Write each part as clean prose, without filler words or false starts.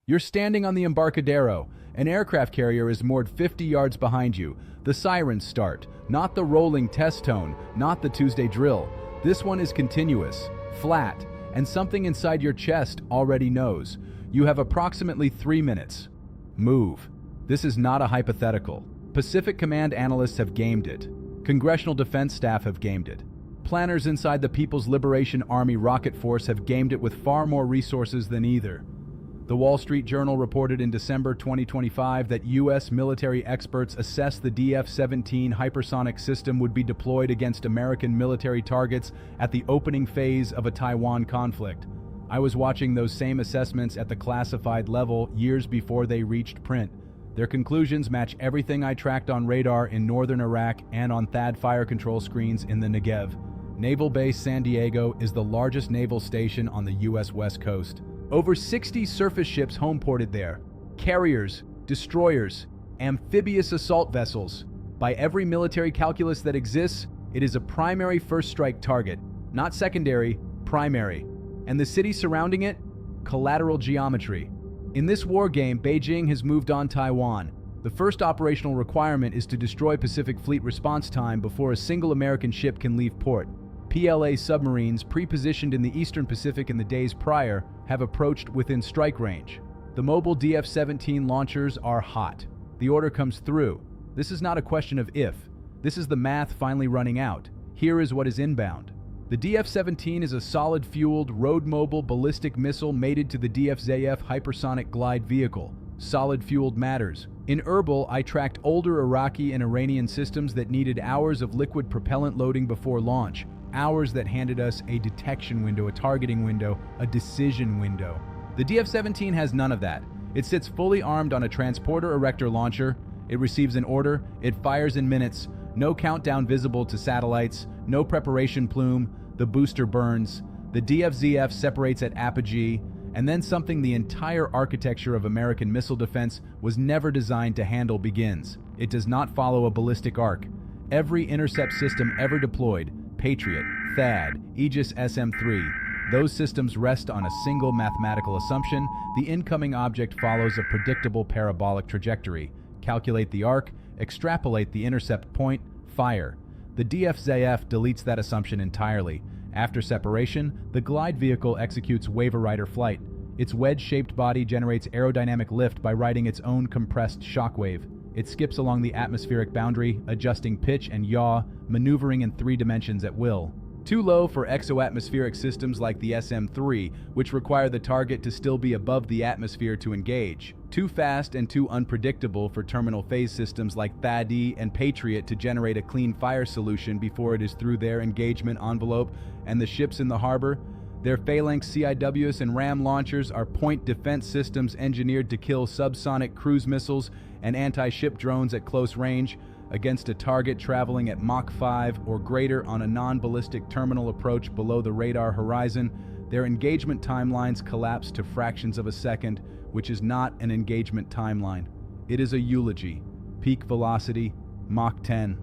You're standing on the Embarcadero. An aircraft carrier is moored 50 yards behind you. The sirens start. Not the rolling test tone, not the Tuesday drill. This one is continuous, flat, and something inside your chest already knows. You have approximately 3 minutes. Move. This is not a hypothetical. Pacific Command analysts have gamed it. Congressional Defense Staff have gamed it. Planners inside the People's Liberation Army Rocket Force have gamed it with far more resources than either. The Wall Street Journal reported in December 2025 that U.S. military experts assessed the DF-17 hypersonic system would be deployed against American military targets at the opening phase of a Taiwan conflict. I was watching those same assessments at the classified level years before they reached print. Their conclusions match everything I tracked on radar in northern Iraq and on THAAD fire control screens in the Negev. Naval Base San Diego is the largest naval station on the U.S. West Coast. Over 60 surface ships homeported there. Carriers, destroyers, amphibious assault vessels. By every military calculus that exists, it is a primary first strike target, not secondary, primary. And the city surrounding it? Collateral geometry. In this war game, Beijing has moved on Taiwan. The first operational requirement is to destroy Pacific Fleet response time before a single American ship can leave port. PLA submarines pre-positioned in the Eastern Pacific in the days prior have approached within strike range. The mobile DF-17 launchers are hot. The order comes through. This is not a question of if. This is the math finally running out. Here is what is inbound. The DF-17 is a solid-fueled, road-mobile ballistic missile mated to the DF-ZF hypersonic glide vehicle. Solid-fueled matters. In Erbil, I tracked older Iraqi and Iranian systems that needed hours of liquid propellant loading before launch. Hours that handed us a detection window, a targeting window, a decision window. The DF-17 has none of that. It sits fully armed on a transporter erector launcher. It receives an order. It fires in minutes. No countdown visible to satellites. No preparation plume. The booster burns. The DF-ZF separates at apogee. And then something the entire architecture of American missile defense was never designed to handle begins. It does not follow a ballistic arc. Every intercept system ever deployed, Patriot, THAAD, Aegis SM-3, those systems rest on a single mathematical assumption: the incoming object follows a predictable parabolic trajectory. Calculate the arc, extrapolate the intercept point, fire. The DF-ZF deletes that assumption entirely. After separation, the glide vehicle executes wave-rider flight. Its wedge-shaped body generates aerodynamic lift by riding its own compressed shockwave. It skips along the atmospheric boundary, adjusting pitch and yaw, maneuvering in 3 dimensions at will. Too low for exoatmospheric systems like the SM-3, which require the target to still be above the atmosphere to engage. Too fast and too unpredictable for terminal phase systems like THAAD and Patriot to generate a clean fire solution before it is through their engagement envelope and the ships in the harbor. Their phalanx CIWS and RAM launchers are point defense systems engineered to kill subsonic cruise missiles and anti-ship drones at close range against a target traveling at Mach 5 or greater on a non-ballistic terminal approach below the radar horizon. Their engagement timelines collapse to fractions of a second, which is not an engagement timeline. It is a eulogy. Peak velocity, Mach 10.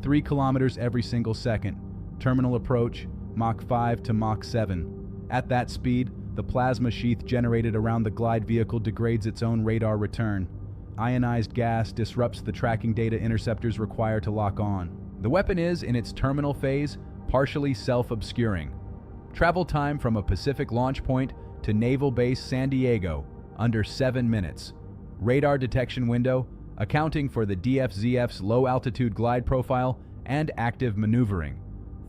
3 kilometers every single second. Terminal approach, Mach 5 to Mach 7. At that speed, the plasma sheath generated around the glide vehicle degrades its own radar return. Ionized gas disrupts the tracking data interceptors require to lock on. The weapon is, in its terminal phase, partially self-obscuring. Travel time from a Pacific launch point to Naval Base San Diego, under 7 minutes. Radar detection window, accounting for the DF-ZF's low-altitude glide profile and active maneuvering,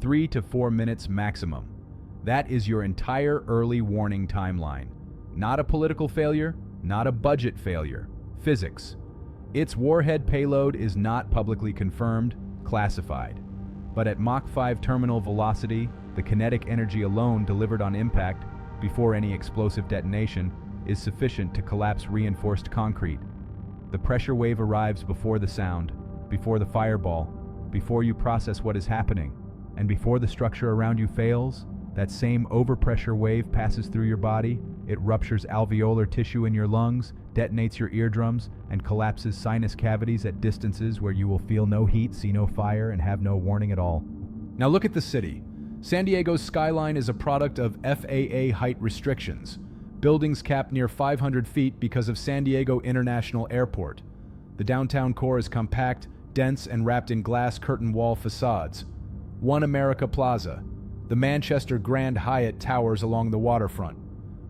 3 to 4 minutes maximum. That is your entire early warning timeline. Not a political failure, not a budget failure. Physics. Its warhead payload is not publicly confirmed, classified. But at Mach 5 terminal velocity, the kinetic energy alone delivered on impact, before any explosive detonation, is sufficient to collapse reinforced concrete. The pressure wave arrives before the sound, before the fireball, before you process what is happening, and before the structure around you fails. That same overpressure wave passes through your body. It ruptures alveolar tissue in your lungs, detonates your eardrums, and collapses sinus cavities at distances where you will feel no heat, see no fire, and have no warning at all. Now look at the city. San Diego's skyline is a product of FAA height restrictions. Buildings capped near 500 feet because of San Diego International Airport. The downtown core is compact, dense, and wrapped in glass curtain wall facades. One America Plaza. The Manchester Grand Hyatt towers along the waterfront.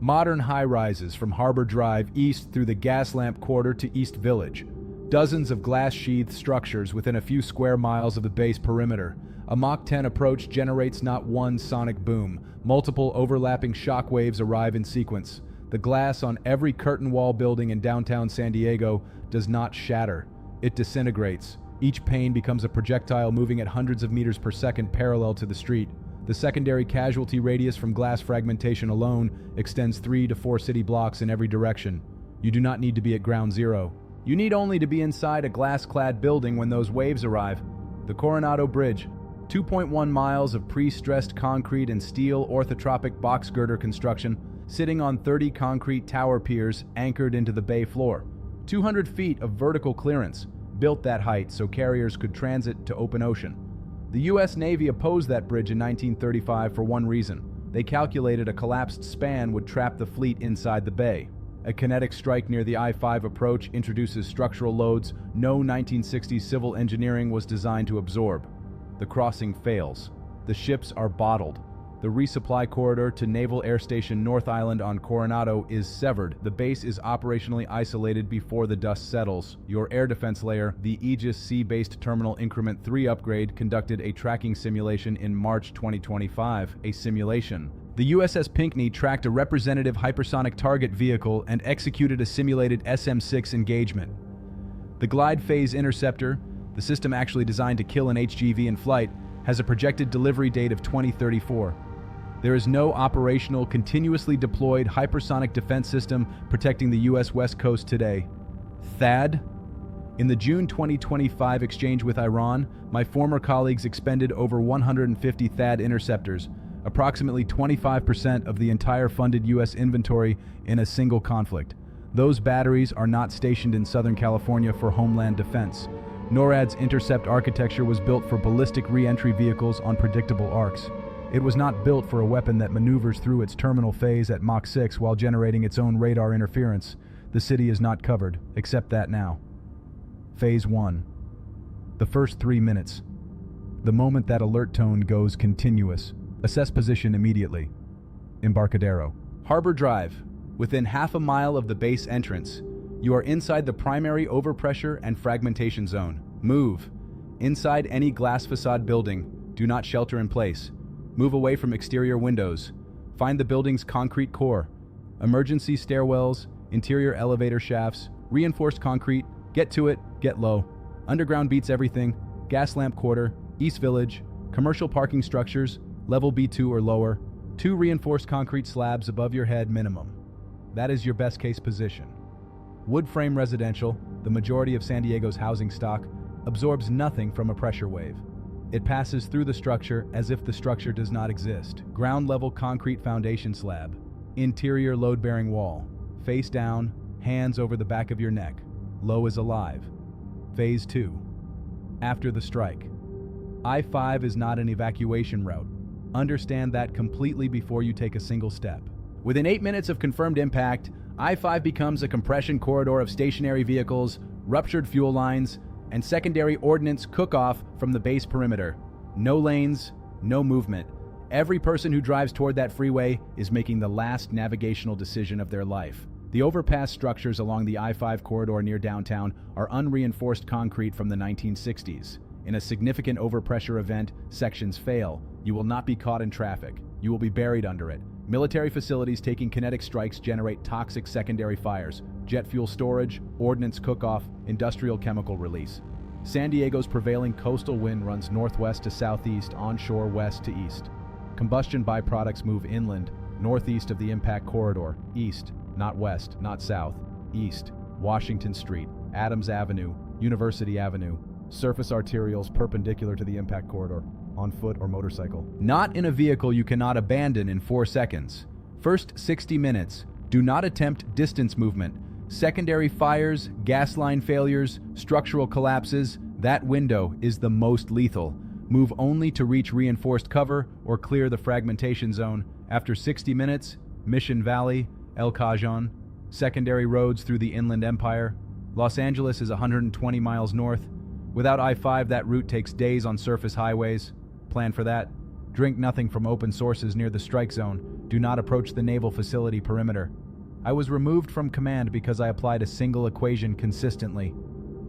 Modern high-rises from Harbor Drive east through the Gaslamp Quarter to East Village. Dozens of glass-sheathed structures within a few square miles of the base perimeter. A Mach 10 approach generates not one sonic boom. Multiple overlapping shockwaves arrive in sequence. The glass on every curtain wall building in downtown San Diego does not shatter. It disintegrates. Each pane becomes a projectile moving at hundreds of meters per second parallel to the street. The secondary casualty radius from glass fragmentation alone extends 3 to 4 city blocks in every direction. You do not need to be at ground zero. You need only to be inside a glass-clad building when those waves arrive. The Coronado Bridge. 2.1 miles of pre-stressed concrete and steel orthotropic box girder construction sitting on 30 concrete tower piers anchored into the bay floor. 200 feet of vertical clearance, built that height so carriers could transit to open ocean. The U.S. Navy opposed that bridge in 1935 for one reason. They calculated a collapsed span would trap the fleet inside the bay. A kinetic strike near the I-5 approach introduces structural loads no 1960s civil engineering was designed to absorb. The crossing fails. The ships are bottled. The resupply corridor to Naval Air Station North Island on Coronado is severed. The base is operationally isolated before the dust settles. Your air defense layer, the Aegis Sea-based Terminal Increment 3 upgrade, conducted a tracking simulation in March 2025. A simulation. The USS Pinckney tracked a representative hypersonic target vehicle and executed a simulated SM-6 engagement. The Glide Phase Interceptor, the system actually designed to kill an HGV in flight, has a projected delivery date of 2034. There is no operational, continuously deployed hypersonic defense system protecting the U.S. West Coast today. THAAD? In the June 2025 exchange with Iran, my former colleagues expended over 150 THAAD interceptors, approximately 25% of the entire funded U.S. inventory in a single conflict. Those batteries are not stationed in Southern California for homeland defense. NORAD's intercept architecture was built for ballistic re-entry vehicles on predictable arcs. It was not built for a weapon that maneuvers through its terminal phase at Mach 6 while generating its own radar interference. The city is not covered, except that now. Phase 1. The first 3 minutes. The moment that alert tone goes continuous. Assess position immediately. Embarcadero. Harbor Drive. Within half a mile of the base entrance. You are inside the primary overpressure and fragmentation zone. Move. Inside any glass facade building, do not shelter in place. Move away from exterior windows. Find the building's concrete core. Emergency stairwells, interior elevator shafts, reinforced concrete, get to it, get low. Underground beats everything, Gaslamp Quarter, East Village, commercial parking structures, level B2 or lower, 2 reinforced concrete slabs above your head minimum. That is your best case position. Wood frame residential, the majority of San Diego's housing stock, absorbs nothing from a pressure wave. It passes through the structure as if the structure does not exist. Ground level concrete foundation slab. Interior load-bearing wall. Face down, hands over the back of your neck. Low is alive. Phase 2. After the strike. I-5 is not an evacuation route. Understand that completely before you take a single step. Within 8 minutes of confirmed impact, I-5 becomes a compression corridor of stationary vehicles, ruptured fuel lines, and secondary ordnance cook-off from the base perimeter. No lanes, no movement. Every person who drives toward that freeway is making the last navigational decision of their life. The overpass structures along the I-5 corridor near downtown are unreinforced concrete from the 1960s. In a significant overpressure event, sections fail. You will not be caught in traffic. You will be buried under it. Military facilities taking kinetic strikes generate toxic secondary fires, jet fuel storage, ordnance cook-off, industrial chemical release. San Diego's prevailing coastal wind runs northwest to southeast, onshore west to east. Combustion byproducts move inland, northeast of the impact corridor, east, not west, not south, east, Washington Street, Adams Avenue, University Avenue, surface arterials perpendicular to the impact corridor, on foot or motorcycle. Not in a vehicle you cannot abandon in 4 seconds. First 60 minutes, do not attempt distance movement. Secondary fires, gas line failures, structural collapses, that window is the most lethal. Move only to reach reinforced cover or clear the fragmentation zone. After 60 minutes, Mission Valley, El Cajon, secondary roads through the Inland Empire. Los Angeles is 120 miles north. Without I-5, that route takes days on surface highways. Plan for that. Drink nothing from open sources near the strike zone. Do not approach the naval facility perimeter. I was removed from command because I applied a single equation consistently.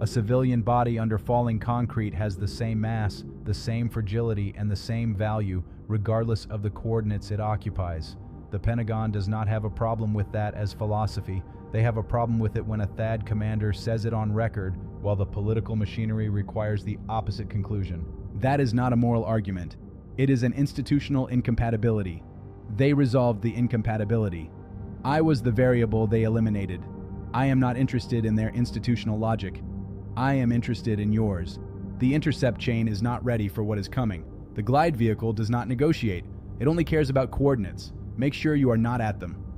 A civilian body under falling concrete has the same mass, the same fragility, and the same value, regardless of the coordinates it occupies. The Pentagon does not have a problem with that as philosophy. They have a problem with it when a THAAD commander says it on record, while the political machinery requires the opposite conclusion. That is not a moral argument. It is an institutional incompatibility. They resolved the incompatibility. I was the variable they eliminated. I am not interested in their institutional logic. I am interested in yours. The intercept chain is not ready for what is coming. The glide vehicle does not negotiate. It only cares about coordinates. Make sure you are not at them.